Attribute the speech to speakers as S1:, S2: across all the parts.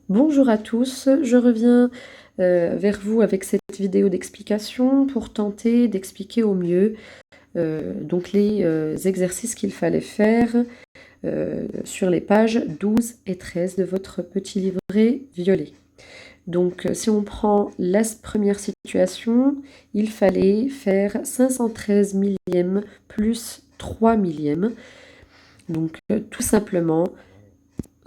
S1: Bonjour à tous, je reviens vers vous avec cette vidéo d'explication pour tenter d'expliquer au mieux donc les exercices qu'il fallait faire sur les pages 12 et 13 de votre petit livret violet. Donc si on prend la première situation, il fallait faire 513 millièmes plus 3 millièmes. Donc tout simplement,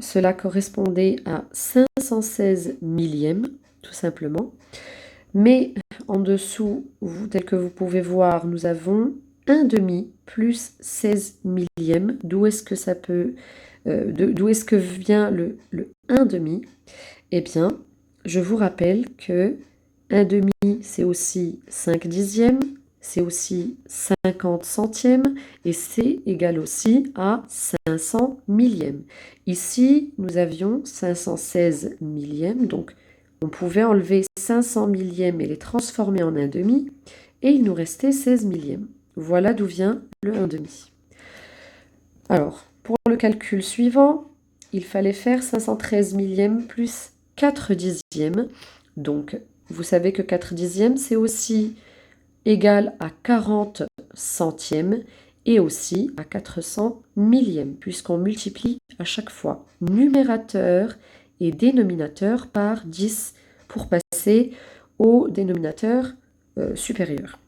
S1: cela correspondait à 516 millièmes, tout simplement. Mais en dessous, tel que vous pouvez voir, nous avons 1 demi plus 16 millièmes. D'où est-ce que ça peut, d'où est-ce que vient le 1 demi? Eh bien, je vous rappelle que 1 demi, c'est aussi 5 dixièmes, c'est aussi 50 centièmes et c'est égal aussi à 500 millièmes. Ici, nous avions 516 millièmes, donc on pouvait enlever 500 millièmes et les transformer en 1 demi, et il nous restait 16 millièmes. Voilà d'où vient le 1 demi. Alors, pour le calcul suivant, il fallait faire 513 millièmes plus 4 dixièmes. Donc, vous savez que 4 dixièmes, c'est aussi égal à 40 centièmes et aussi à 400 millièmes, puisqu'on multiplie à chaque fois numérateur et dénominateur par 10 pour passer au dénominateur supérieur.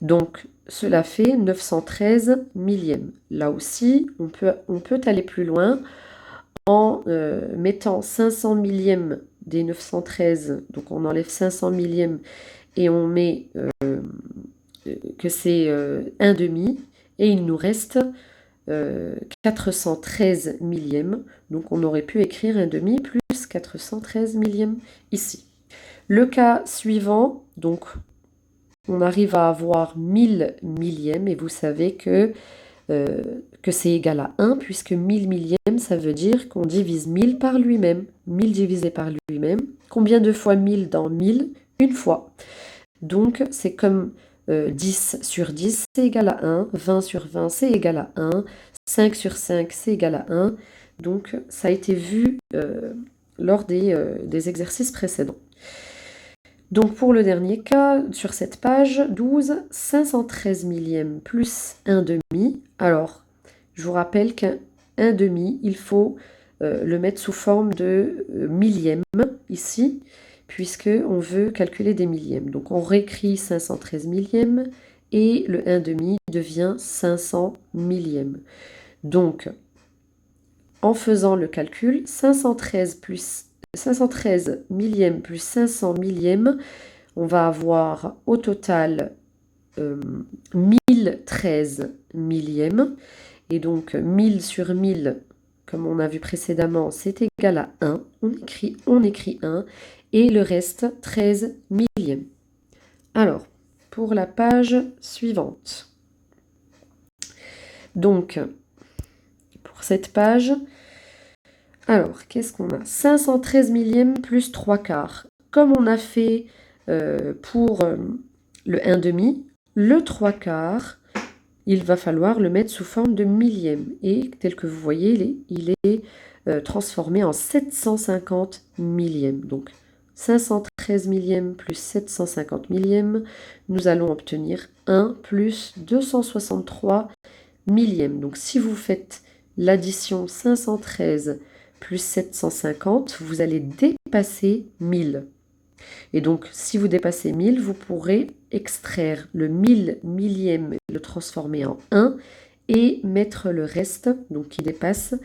S1: Donc, cela fait 913 millièmes. Là aussi, on peut aller plus loin en mettant 500 millièmes des 913. Donc, on enlève 500 millièmes et on met que c'est 1 demi. Et il nous reste 413 millièmes. Donc, on aurait pu écrire 1 demi plus 413 millièmes ici. Le cas suivant, donc, on arrive à avoir 1000 millièmes et vous savez que c'est égal à 1 puisque 1000 millièmes, ça veut dire qu'on divise 1000 par lui-même. 1000 divisé par lui-même. Combien de fois 1000 dans 1000? Une fois. Donc, c'est comme 10 sur 10, c'est égal à 1. 20 sur 20, c'est égal à 1. 5 sur 5, c'est égal à 1. Donc, ça a été vu lors des exercices précédents. Donc pour le dernier cas, sur cette page 12, 513 millièmes plus 1 demi. Alors, je vous rappelle qu'un demi, il faut le mettre sous forme de millième ici, puisqu'on veut calculer des millièmes. Donc on réécrit 513 millièmes et le 1 demi devient 500 millièmes. Donc, en faisant le calcul, 513 millièmes plus 500 millièmes, on va avoir au total 1013 millièmes. Et donc 1000 sur 1000, comme on a vu précédemment, c'est égal à 1. On écrit 1 et le reste 13 millièmes. Alors, pour la page suivante. Donc, pour cette page, alors, qu'est-ce qu'on a? 513 millièmes plus 3 quarts. Comme on a fait pour le 1 demi, le 3 quarts, il va falloir le mettre sous forme de millième. Et tel que vous voyez, il est transformé en 750 millièmes. Donc 513 millièmes plus 750 millièmes, nous allons obtenir 1 plus 263 millièmes. Donc si vous faites l'addition 513 plus 750, vous allez dépasser 1000. Et donc, si vous dépassez 1000, vous pourrez extraire le 1000 millième, le transformer en 1 et mettre le reste, donc qui dépasse.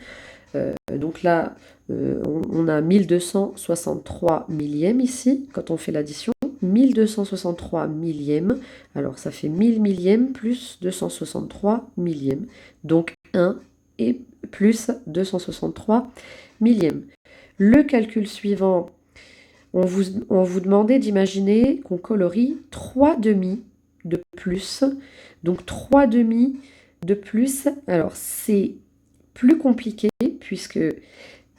S1: Donc là, on a 1263 millièmes ici, quand on fait l'addition. 1263 millièmes, alors ça fait 1000 millièmes plus 263 millièmes. Donc 1 et plus 263 millièmes. Le calcul suivant, on vous demandait d'imaginer qu'on colorie 3 demi de plus. Donc 3 demi de plus, alors c'est plus compliqué puisque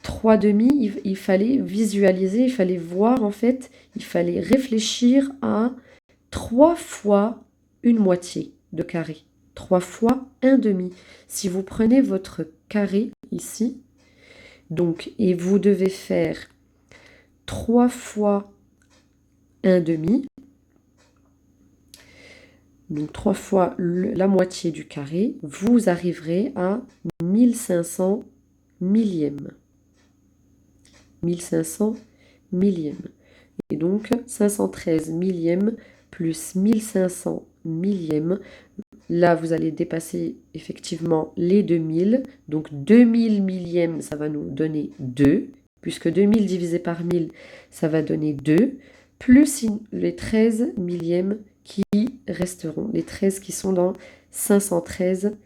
S1: 3 demi, il fallait visualiser, il fallait voir en fait, il fallait réfléchir à 3 fois une moitié de carré. 3 fois un demi. Si vous prenez votre carré ici, Donc, et vous devez faire 3 fois 1/2. Donc 3 fois la moitié du carré, vous arriverez à 1500 millièmes. 1500 millièmes. Et donc 513 millièmes plus 1500 millièmes. Là, vous allez dépasser effectivement les 2000. Donc 2000 millièmes, ça va nous donner 2. Puisque 2000 divisé par 1000, ça va donner 2. Plus les 13 millièmes qui resteront. Les 13 qui sont dans 513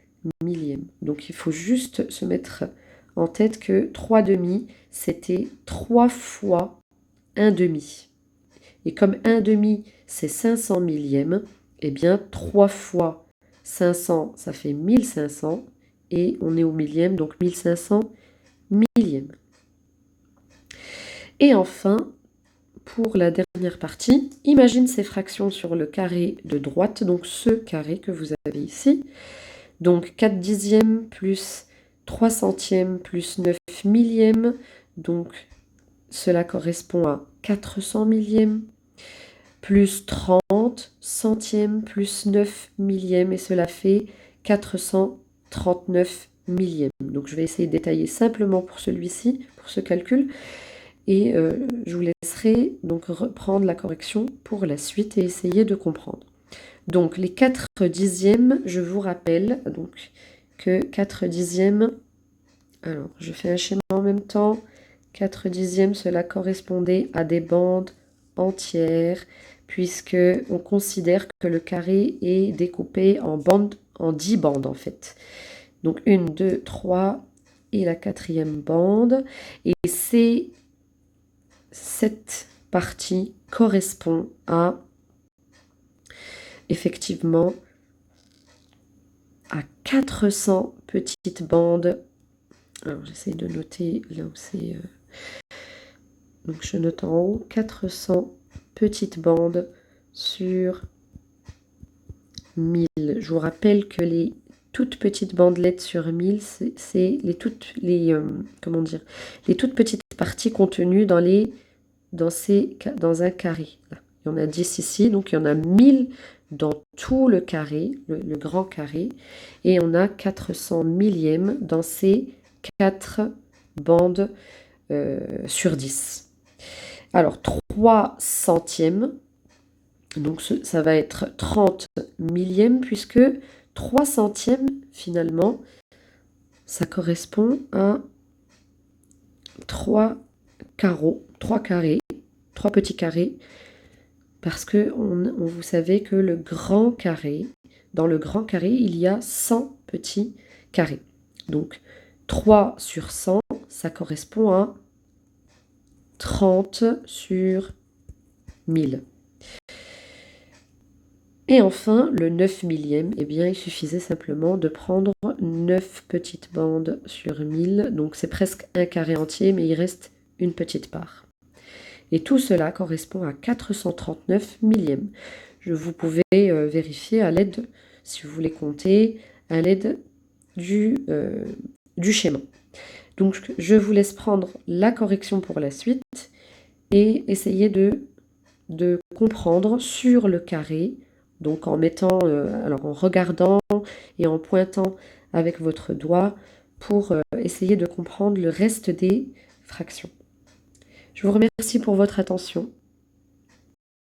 S1: millièmes. Donc il faut juste se mettre en tête que 3/2, c'était 3 fois 1/2. Et comme 1/2, c'est 500 millièmes, eh bien 3 fois 500, ça fait 1500. Et on est au millième, donc 1500 millièmes. Et enfin, pour la dernière partie, imagine ces fractions sur le carré de droite, donc ce carré que vous avez ici. Donc 4 dixièmes plus 3 centièmes plus 9 millièmes, donc cela correspond à 400 millièmes, plus 30 centièmes plus 9 millièmes, et cela fait 439 millièmes. Donc je vais essayer de détailler simplement pour celui-ci, pour ce calcul, et je vous laisserai donc reprendre la correction pour la suite et essayer de comprendre. Donc les 4 dixièmes, je vous rappelle donc que 4 dixièmes, alors je fais un schéma en même temps, 4 dixièmes, cela correspondait à des bandes entières, puisque on considère que le carré est découpé en 10 bandes en fait. Donc 1, 2, 3 et la 4e bande. Et cette partie correspond à effectivement à 400 petites bandes. Alors j'essaie de noter là où c'est... Donc je note en haut 400 petites bandes sur 1000. Je vous rappelle que les toutes petites bandelettes sur 1000, c'est les toutes petites parties contenues dans un carré. Il y en a 10 ici, donc il y en a 1000 dans tout le carré, le grand carré, et on a 400 millièmes dans ces 4 bandes sur 10. Alors 3 centièmes, donc ça va être 30 millièmes, puisque 3 centièmes, finalement, ça correspond à 3 carrés, 3 petits carrés, parce que vous savez que dans le grand carré, il y a 100 petits carrés. Donc 3 sur 100, ça correspond à 30 sur 1000. Et enfin, le 9 millième, eh bien, il suffisait simplement de prendre 9 petites bandes sur 1000. Donc c'est presque un carré entier, mais il reste une petite part. Et tout cela correspond à 439 millièmes. Vous pouvez vérifier à l'aide, si vous voulez compter, à l'aide du schéma. Donc je vous laisse prendre la correction pour la suite et essayer de comprendre sur le carré, donc en mettant, en regardant et en pointant avec votre doigt pour essayer de comprendre le reste des fractions. Je vous remercie pour votre attention.